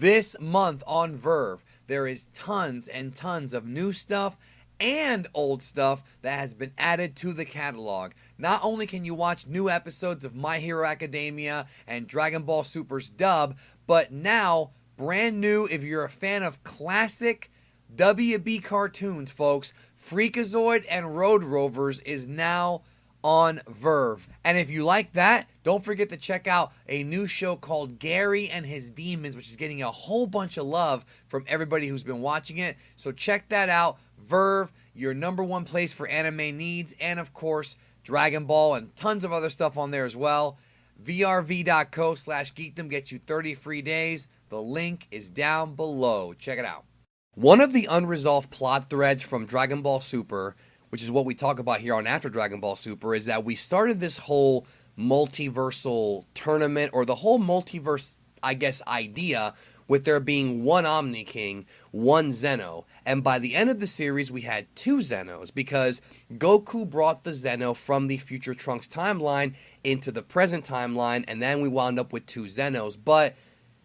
This month on Verve, there is tons and tons of new stuff and old stuff that has been added to the catalog. Not only can you watch new episodes of My Hero Academia and Dragon Ball Super's dub, but now, brand new, if you're a fan of classic WB cartoons, folks, Freakazoid and Road Rovers is now on Verve. And if you like that, don't forget to check out a new show called Gary and His Demons, which is getting a whole bunch of love from everybody who's been watching it. So check that out. Verve, your number one place for anime needs, and of course, Dragon Ball and tons of other stuff on there as well. vrv.co/geekdom gets you 30 free days. The link is down below. Check it out. One of the unresolved plot threads from Dragon Ball Super, which is what we talk about here on After Dragon Ball Super, is that we started this whole multiversal tournament, or the whole multiverse, I guess, idea, with there being one Omni King, one Zeno. And by the end of the series, we had two Zenos, because Goku brought the Zeno from the Future Trunks timeline into the present timeline, and then we wound up with two Zenos. But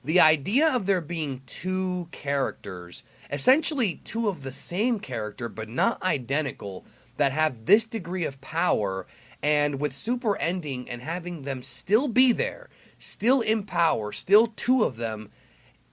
the idea of there being two characters, essentially two of the same character, but not identical, that have this degree of power, and with Super ending and having them still be there, still in power, still two of them,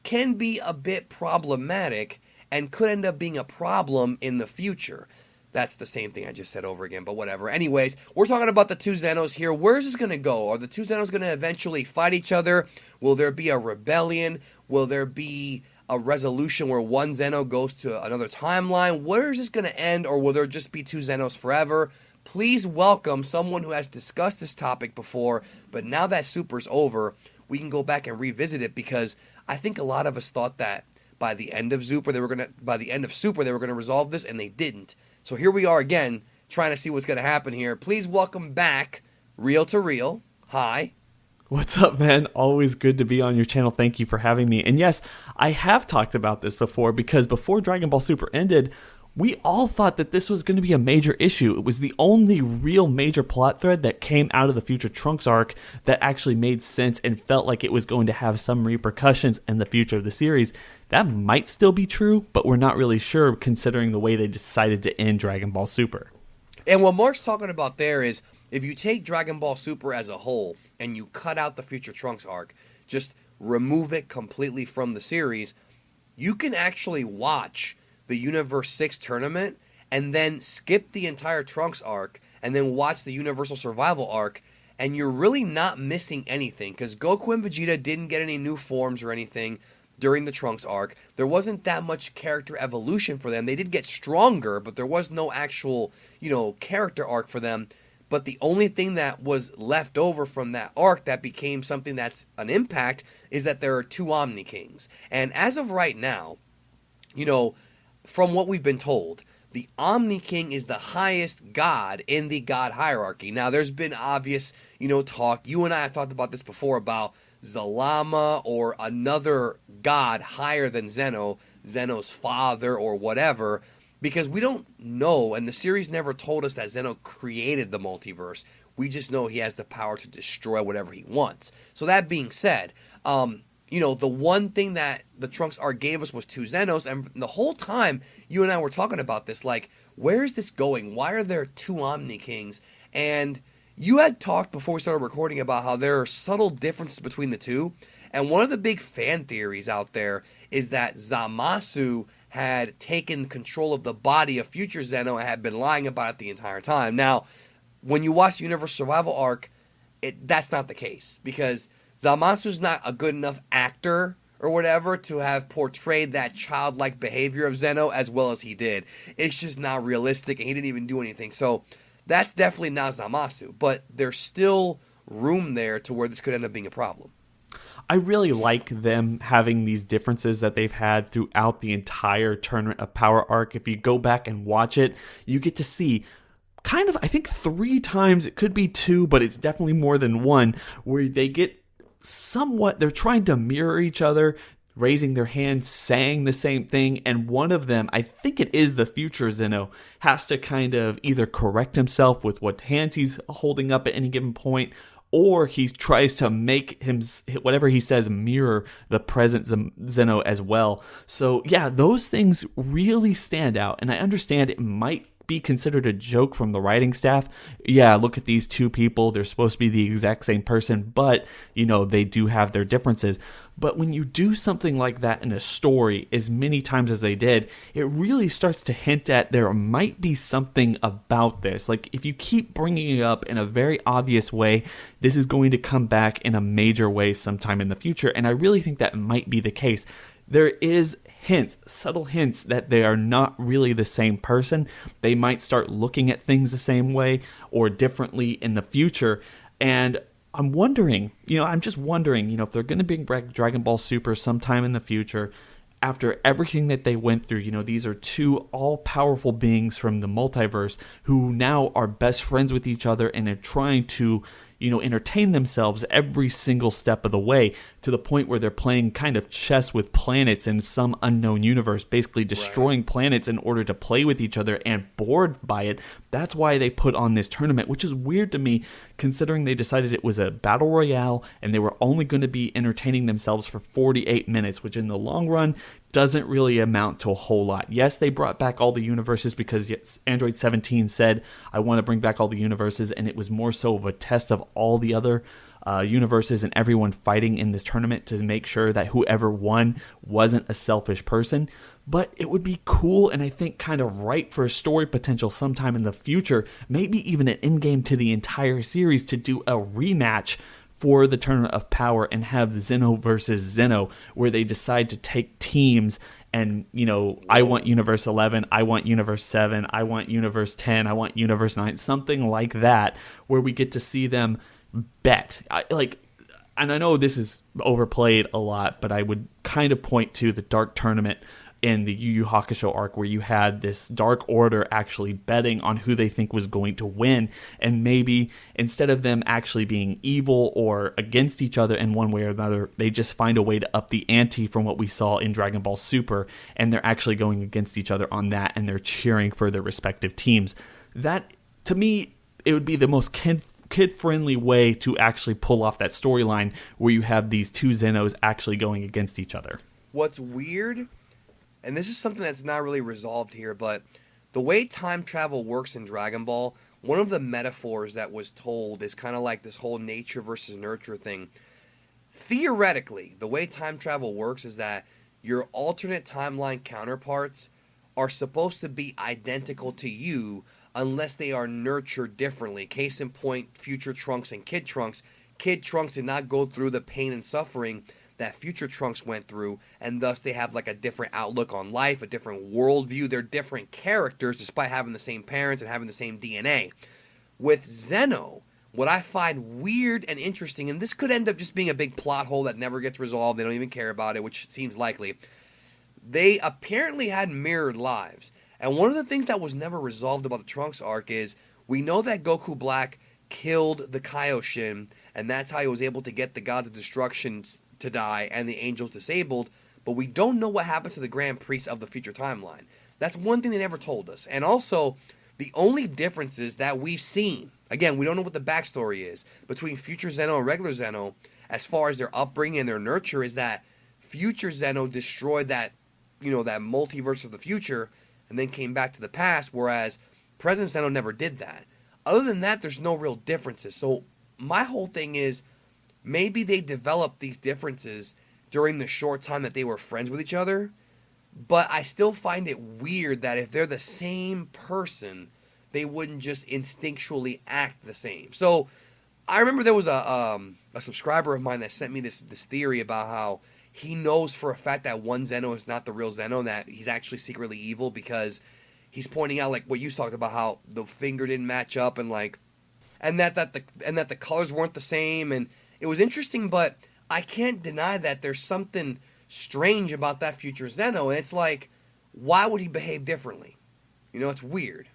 can be a bit problematic and could end up being a problem in the future. That's the same thing I just said over again, but whatever. Anyways, we're talking about the two Zenos here. Where is this going to go? Are the two Zenos going to eventually fight each other? Will there be a rebellion? Will there be a resolution where one Zeno goes to another timeline? Where is this going to end, or will there just be two Zenos forever? Please welcome someone who has discussed this topic before, but now that Super's over, we can go back and revisit it, because I think a lot of us thought that by the end of Super they were going to resolve this, and they didn't. So here we are again, trying to see what's going to happen here. Please welcome back Real to Real. Hi. What's up, man? Always good to be on your channel. Thank you for having me. And yes, I have talked about this before, because before Dragon Ball Super ended, we all thought that this was going to be a major issue. It was the only real major plot thread that came out of the Future Trunks arc that actually made sense and felt like it was going to have some repercussions in the future of the series. That might still be true, but we're not really sure, considering the way they decided to end Dragon Ball Super. And what Mark's talking about there is, if you take Dragon Ball Super as a whole and you cut out the Future Trunks arc, just remove it completely from the series, you can actually watch the Universe 6 tournament and then skip the entire Trunks arc and then watch the Universal Survival arc, and you're really not missing anything, because Goku and Vegeta didn't get any new forms or anything during the Trunks arc. There wasn't that much character evolution for them. They did get stronger, but there was no actual, character arc for them. But the only thing that was left over from that arc that became something that's an impact is that there are two Omni Kings. And as of right now, from what we've been told, the Omni King is the highest god in the god hierarchy. Now, there's been obvious, talk. You and I have talked about this before, about Zalama or another god higher than Zeno, Zeno's father or whatever, because we don't know, and the series never told us that Zeno created the multiverse. We just know he has the power to destroy whatever he wants. So that being said, the one thing that the Trunks arc gave us was two Zenos, and the whole time you and I were talking about this, like, where is this going? Why are there two Omni Kings? And you had talked before we started recording about how there are subtle differences between the two, and one of the big fan theories out there is that Zamasu had taken control of the body of future Zeno and had been lying about it the entire time. Now, when you watch the Universal Survival arc, that's not the case, because Zamasu's not a good enough actor or whatever to have portrayed that childlike behavior of Zeno as well as he did. It's just not realistic, and he didn't even do anything. So that's definitely not Zamasu, but there's still room there to where this could end up being a problem. I really like them having these differences that they've had throughout the entire Tournament of Power arc. If you go back and watch it, you get to see kind of, I think 3 times, it could be 2, but it's definitely more than 1, where they get somewhat, they're trying to mirror each other, raising their hands, saying the same thing, and one of them, I think it is the future Zeno, has to kind of either correct himself with what hands he's holding up at any given point, or he tries to make him, whatever he says, mirror the present Zeno as well. So yeah, those things really stand out, and I understand it might be considered a joke from the writing staff. Yeah, look at these two people, they're supposed to be the exact same person, but they do have their differences. But when you do something like that in a story as many times as they did, it really starts to hint at there might be something about this. Like, if you keep bringing it up in a very obvious way, this is going to come back in a major way sometime in the future, and I really think that might be the case. There is hints, subtle hints, that they are not really the same person. They might start looking at things the same way or differently in the future. And I'm wondering, I'm just wondering, if they're going to bring back Dragon Ball Super sometime in the future, after everything that they went through, these are two all-powerful beings from the multiverse who now are best friends with each other and are trying to, entertain themselves every single step of the way, to the point where they're playing kind of chess with planets in some unknown universe, basically destroying planets in order to play with each other, and bored by it. That's why they put on this tournament, which is weird to me, considering they decided it was a battle royale and they were only going to be entertaining themselves for 48 minutes, which in the long run doesn't really amount to a whole lot. Yes, they brought back all the universes because Android 17 said, I want to bring back all the universes, and it was more so of a test of all the other universes and everyone fighting in this tournament to make sure that whoever won wasn't a selfish person. But it would be cool, and I think kind of right for a story potential sometime in the future, maybe even an in-game to the entire series, to do a rematch for the Tournament of Power and have Zeno versus Zeno, where they decide to take teams and, I want Universe 11, I want Universe 7, I want Universe 10, I want Universe 9, something like that, where we get to see them bet. And I know this is overplayed a lot, but I would kind of point to the Dark Tournament in the Yu Yu Hakusho arc, where you had this Dark Order actually betting on who they think was going to win, and maybe instead of them actually being evil or against each other in one way or another, they just find a way to up the ante from what we saw in Dragon Ball Super, and they're actually going against each other on that, and they're cheering for their respective teams. That, to me, it would be the most kid-friendly way to actually pull off that storyline, where you have these two Zenos actually going against each other. What's weird, and this is something that's not really resolved here, but the way time travel works in Dragon Ball, one of the metaphors that was told is kind of like this whole nature versus nurture thing. Theoretically, the way time travel works is that your alternate timeline counterparts are supposed to be identical to you unless they are nurtured differently. Case in point, Future Trunks and Kid Trunks. Kid Trunks did not go through the pain and suffering that Future Trunks went through, and thus they have like a different outlook on life, a different worldview. They're different characters despite having the same parents and having the same DNA. With Zeno, what I find weird and interesting, and this could end up just being a big plot hole that never gets resolved, they don't even care about it, which seems likely, they apparently had mirrored lives. And one of the things that was never resolved about the Trunks arc is, we know that Goku Black killed the Kaioshin, and that's how he was able to get the Gods of Destruction to die and the Angels disabled, but we don't know what happened to the Grand Priest of the future timeline. That's one thing they never told us. And also, the only differences that we've seen, again, we don't know what the backstory is, between future Zeno and regular Zeno, as far as their upbringing and their nurture, is that future Zeno destroyed that, that multiverse of the future, and then came back to the past, whereas present Zeno never did that. Other than that, there's no real differences. So my whole thing is, maybe they developed these differences during the short time that they were friends with each other, but I still find it weird that if they're the same person, they wouldn't just instinctually act the same. So I remember there was a subscriber of mine that sent me this theory about how he knows for a fact that one Zeno is not the real Zeno, and that he's actually secretly evil, because he's pointing out, like what you talked about, how the finger didn't match up, and that the colors weren't the same, and it was interesting. But I can't deny that there's something strange about that future Zeno, and it's like, why would he behave differently? It's weird.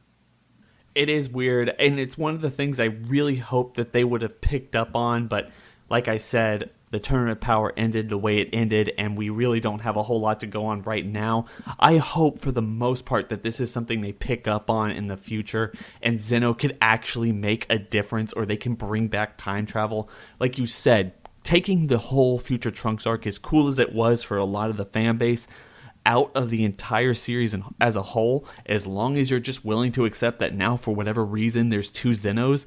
It is weird, and it's one of the things I really hope that they would have picked up on, but like I said, the Tournament of Power ended the way it ended, and we really don't have a whole lot to go on right now. I hope for the most part that this is something they pick up on in the future, and Zeno could actually make a difference, or they can bring back time travel. Like you said, taking the whole Future Trunks arc, as cool as it was for a lot of the fan base, out of the entire series and as a whole, as long as you're just willing to accept that now for whatever reason there's two Zenos,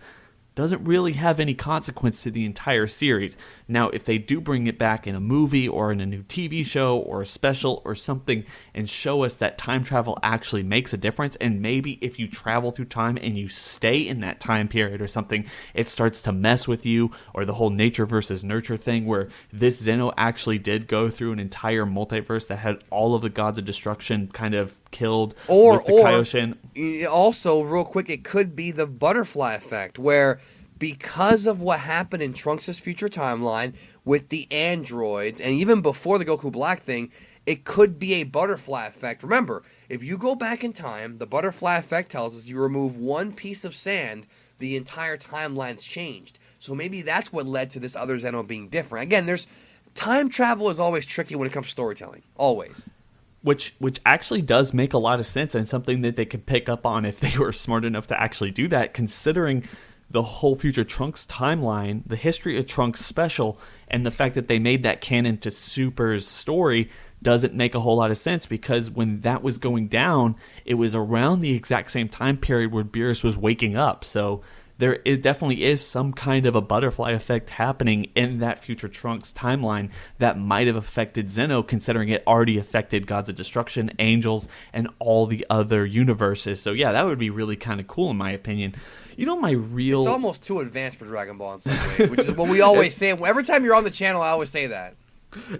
doesn't really have any consequence to the entire series. Now, if they do bring it back in a movie or in a new TV show or a special or something and show us that time travel actually makes a difference, and maybe if you travel through time and you stay in that time period or something, it starts to mess with you, or the whole nature versus nurture thing where this Zeno actually did go through an entire multiverse that had all of the gods of destruction kind of killed with the Kaioshin. Also, real quick, it could be the butterfly effect, where because of what happened in Trunks' future timeline with the androids, and even before the Goku Black thing, it could be a butterfly effect. Remember, if you go back in time, the butterfly effect tells us you remove one piece of sand, the entire timeline's changed. So maybe that's what led to this other Zeno being different. Again, time travel is always tricky when it comes to storytelling. Always. Which actually does make a lot of sense, and something that they could pick up on if they were smart enough to actually do that, considering the whole Future Trunks timeline, the History of Trunks special, and the fact that they made that canon to Super's story doesn't make a whole lot of sense, because when that was going down, it was around the exact same time period where Beerus was waking up. So there definitely is some kind of a butterfly effect happening in that Future Trunks timeline that might have affected Zeno, considering it already affected Gods of Destruction, Angels, and all the other universes. So yeah, that would be really kind of cool in my opinion. You know, it's almost too advanced for Dragon Ball in some ways, which is what we always say. Every time you're on the channel, I always say that.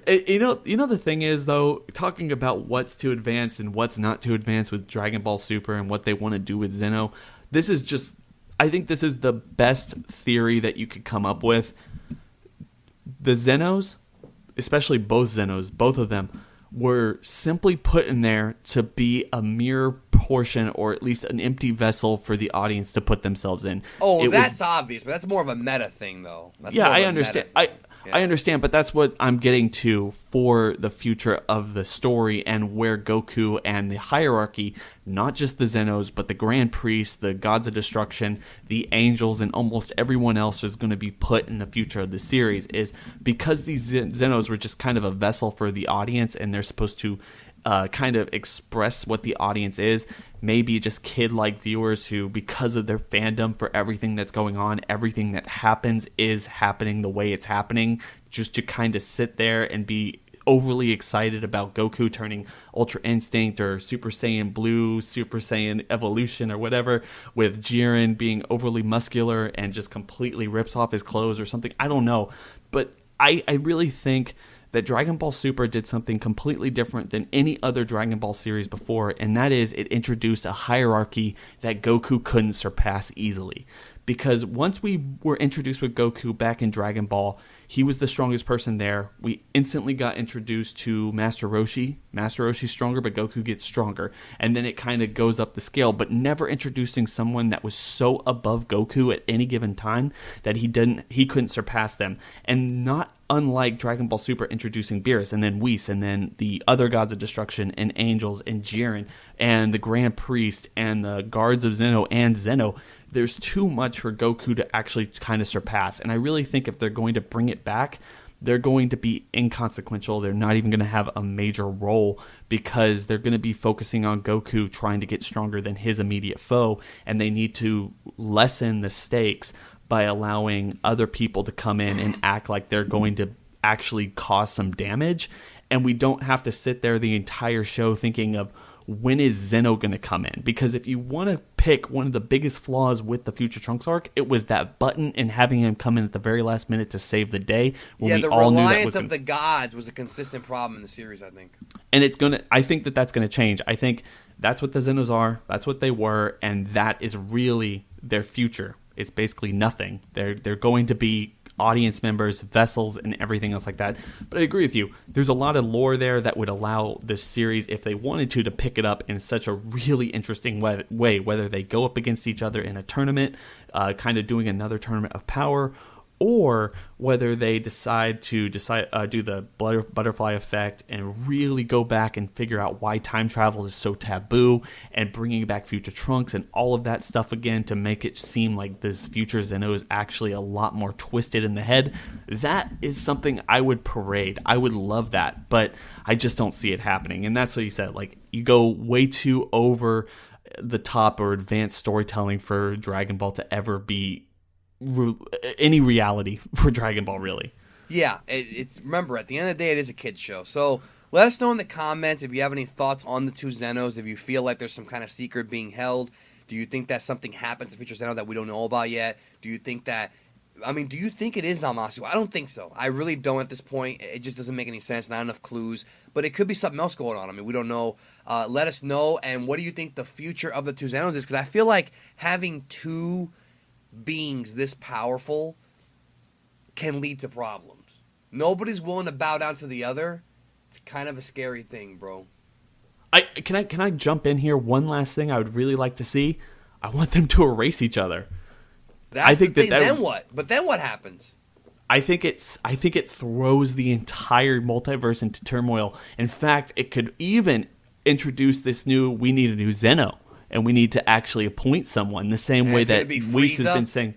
You know the thing is, though, talking about what's too advanced and what's not too advanced with Dragon Ball Super and what they want to do with Zeno, I think this is the best theory that you could come up with. The Zenos, especially both of them, were simply put in there to be a mere portion, or at least an empty vessel for the audience to put themselves in. That's obvious, but that's more of a meta thing, though. I understand. I understand, but that's what I'm getting to for the future of the story, and where Goku and the hierarchy, not just the Zenos, but the Grand Priest, the Gods of Destruction, the Angels, and almost everyone else is going to be put in the future of the series, is because these Zenos were just kind of a vessel for the audience, and they're supposed to kind of express what the audience is. Maybe just kid-like viewers who, because of their fandom for everything that's going on, everything that happens is happening the way it's happening, just to kind of sit there and be overly excited about Goku turning Ultra Instinct or Super Saiyan Blue, Super Saiyan Evolution or whatever, with Jiren being overly muscular and just completely rips off his clothes or something. I don't know. But I really think that Dragon Ball Super did something completely different than any other Dragon Ball series before, and that is it introduced a hierarchy that Goku couldn't surpass easily. Because once we were introduced with Goku back in Dragon Ball, he was the strongest person there. We instantly got introduced to Master Roshi. Master Roshi's stronger, but Goku gets stronger. And then it kind of goes up the scale, but never introducing someone that was so above Goku at any given time that he couldn't surpass them. And not unlike Dragon Ball Super introducing Beerus, and then Whis, and then the other Gods of Destruction, and Angels, and Jiren, and the Grand Priest, and the Guards of Zeno, and Zeno. There's too much for Goku to actually kind of surpass. And I really think if they're going to bring it back, they're going to be inconsequential. They're not even going to have a major role, because they're going to be focusing on Goku trying to get stronger than his immediate foe, and they need to lessen the stakes by allowing other people to come in and act like they're going to actually cause some damage. And we don't have to sit there the entire show thinking of, when is Zeno going to come in? Because if you want to pick one of the biggest flaws with the Future Trunks arc, it was that button and having him come in at the very last minute to save the day. The reliance of the gods was a consistent problem in the series, I think. And I think that's going to change. I think that's what the Zenos are. That's what they were. And that is really their future. It's basically nothing. They're going to be audience members, vessels, and everything else like that. But I agree with you. There's a lot of lore there that would allow this series, if they wanted to pick it up in such a really interesting way, whether they go up against each other in a tournament, kind of doing another Tournament of Power, or whether they decide to do the butterfly effect and really go back and figure out why time travel is so taboo and bringing back future Trunks and all of that stuff again to make it seem like this future Zeno is actually a lot more twisted in the head. That is something I would parade. I would love that, but I just don't see it happening. And that's what you said. Like, you go way too over the top or advanced storytelling for Dragon Ball to ever be any reality for Dragon Ball, really. Yeah, it's remember, at the end of the day, it is a kid's show. So let us know in the comments if you have any thoughts on the two Zenos, if you feel like there's some kind of secret being held. Do you think that something happens to future Zeno that we don't know about yet? Do you think it is Zamasu? I don't think so. I really don't at this point. It just doesn't make any sense. Not enough clues. But it could be something else going on. I mean, we don't know. Let us know. And what do you think the future of the two Zenos is? Because I feel like having two beings this powerful can lead to problems. Nobody's willing to bow down to the other. It's kind of a scary thing, bro. Can I jump in here? One last thing I would really like to see. I want them to erase each other. That's the thing. Then what? But then what happens? I think it throws the entire multiverse into turmoil. In fact, it could even introduce this we need a new Zeno. And we need to actually appoint someone the same way that Whis has been saying.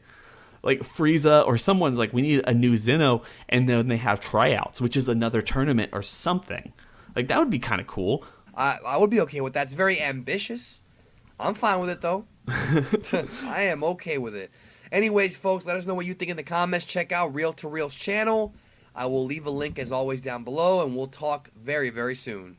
Like Frieza or someone's like, we need a new Zeno. And then they have tryouts, which is another tournament or something. Like, that would be kind of cool. I would be okay with that. It's very ambitious. I'm fine with it, though. I am okay with it. Anyways, folks, let us know what you think in the comments. Check out Real to Real's channel. I will leave a link, as always, down below. And we'll talk very, very soon.